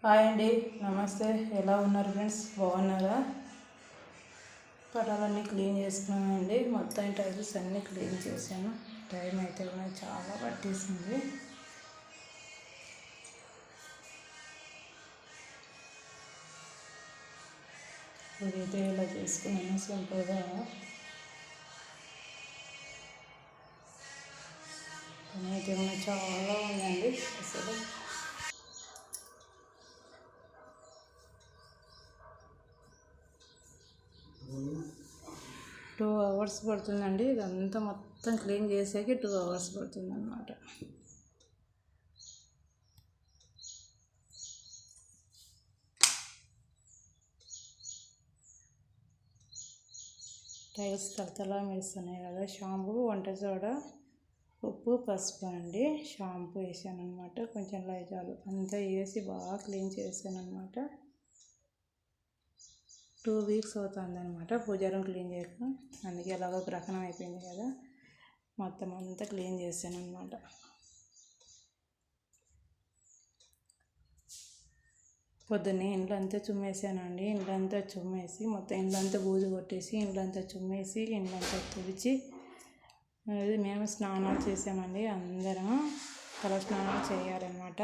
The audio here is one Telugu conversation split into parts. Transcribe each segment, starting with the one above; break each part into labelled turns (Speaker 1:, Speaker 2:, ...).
Speaker 1: హాయ్ అండి, నమస్తే. ఎలా ఉన్నారు ఫ్రెండ్స్? బాగున్నారా? పటాలన్నీ క్లీన్ చేసుకున్నానండి. మొత్తం టైల్స్ అన్నీ క్లీన్ చేశాను. టైం అయితే కూడా చాలా పట్టేసింది. ఇదైతే ఇలా చేసుకున్నాను సింపుల్గా. పని అయితే కూడా చాలా ఉందండి అసలు. 2 hours పడుతుందండి. ఇదంతా మొత్తం క్లీన్ చేసేకి 2 hours పడుతుంది అన్నమాట. టైల్స్ తలతలా మెరుస్తున్నాయి కదా. షాంపూ, వంట సోడా, ఉప్పు, పసుపు అండి. షాంపూ వేసాను అనమాట, కొంచెం లైజాలు అంతా వేసి బాగా క్లీన్ చేశాను అనమాట. 2 weeks అవుతుంది అనమాట పూజ రూమ్ క్లీన్ చేయక. అందుకే ఎలాగో గ్రహణం అయిపోయింది కదా, మొత్తం అంతా క్లీన్ చేశాను అనమాట. పొద్దున్నే ఇండ్లంతా చుమ్మేసానండి. ఇండ్లంతా చుమ్మేసి మొత్తం ఇండ్లంతా బూజు కొట్టేసి ఇండ్లంతా చుమ్మేసి ఇండ్లంతా తుడిచి మేము స్నానాలు చేసామండి. అందరం తల స్నానాలు చేయాలన్నమాట.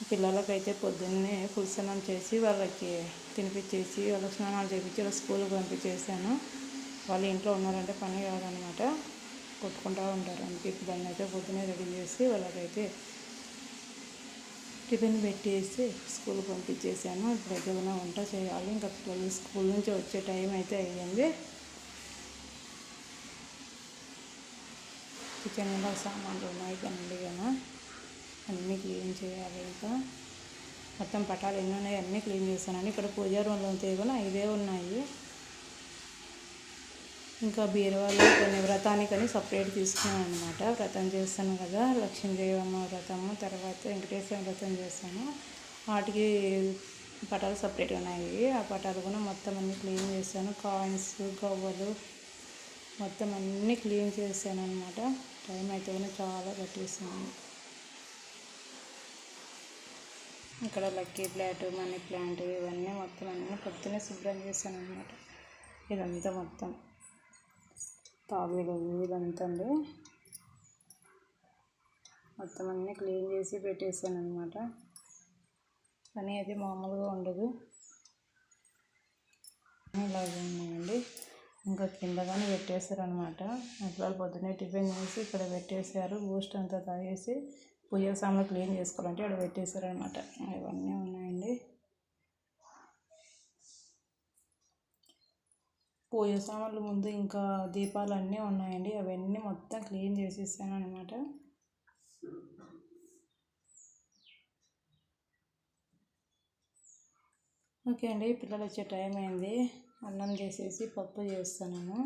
Speaker 1: పిల్లలకైతే పొద్దున్నే పులుసన్నం చేసి వాళ్ళకి తినిపించేసి వాళ్ళకి స్నానాలు చేయించి వాళ్ళ స్కూల్కి పంపించేసాను. వాళ్ళు ఇంట్లో ఉన్నారంటే పని కాదనమాట, కొట్టుకుంటూ ఉంటారు. అందుకే దాన్ని అయితే పొద్దున్నే రెడీ చేసి వాళ్ళకైతే టిఫిన్ పెట్టేసి స్కూల్కి పంపించేసాను. ఇప్పుడైతే ఏమైనా వంట చేయాలి. ఇంకా పిల్లలు స్కూల్ నుంచి వచ్చే టైం అయితే అయ్యింది. కిచెన్లో సామాన్లు ఉన్నాయి కదండి, కదా అన్నీ క్లీన్ చేయాలి. ఇంకా మొత్తం పటాలు ఎన్ని ఉన్నాయి అన్నీ క్లీన్ చేశానండి. ఇక్కడ పూజా రూమ్లో కూడా 5 ఉన్నాయి. ఇంకా బీరువాలో కొన్ని వ్రతానికని సపరేట్ తీసుకున్నాను అనమాట. వ్రతం చేస్తాను కదా, లక్ష్మీదేవమ్మ వ్రతము, తర్వాత వెంకటేశ్వర వ్రతం చేస్తాను. వాటికి పటాలు సపరేట్గా ఉన్నాయి. ఆ పటాలు కూడా మొత్తం అన్నీ క్లీన్ చేశాను. కాయిన్స్, గవ్వలు మొత్తం అన్నీ క్లీన్ చేశాను అనమాట. టైం అయితే కూడా చాలా పట్టేసింది. ఇక్కడ లక్కీ ప్లాంట్, మనీ ప్లాంట్ ఇవన్నీ మొత్తం అన్నీ పొద్దున్నే శుభ్రం చేశాను అనమాట. ఇదంతా మొత్తం తాబేలు ఇదంతా అండి మొత్తం అన్నీ క్లీన్ చేసి పెట్టేసాను అనమాట. పని అయితే మామూలుగా ఉండదు. ఇలాగే ఉన్నాయండి. ఇంకా కింద కానీ పెట్టేశారు అనమాట. అట్లా పొద్దున్నే టిఫిన్ చేసి ఇక్కడ పెట్టేశారు. బూస్ట్ అంతా తాగేసి పూజ సామాన్లు క్లీన్ చేసుకోవాలంటే ఇక్కడ పెట్టేశారు అనమాట. ఇవన్నీ ఉన్నాయండి. పూజ సామాన్లు ముందు ఇంకా దీపాలు అన్నీ ఉన్నాయండి. అవన్నీ మొత్తం క్లీన్ చేసేసాను అనమాట. ఓకే అండి, పిల్లలు వచ్చే టైం అయింది. అన్నం చేసేసి పప్పు చేస్తాను.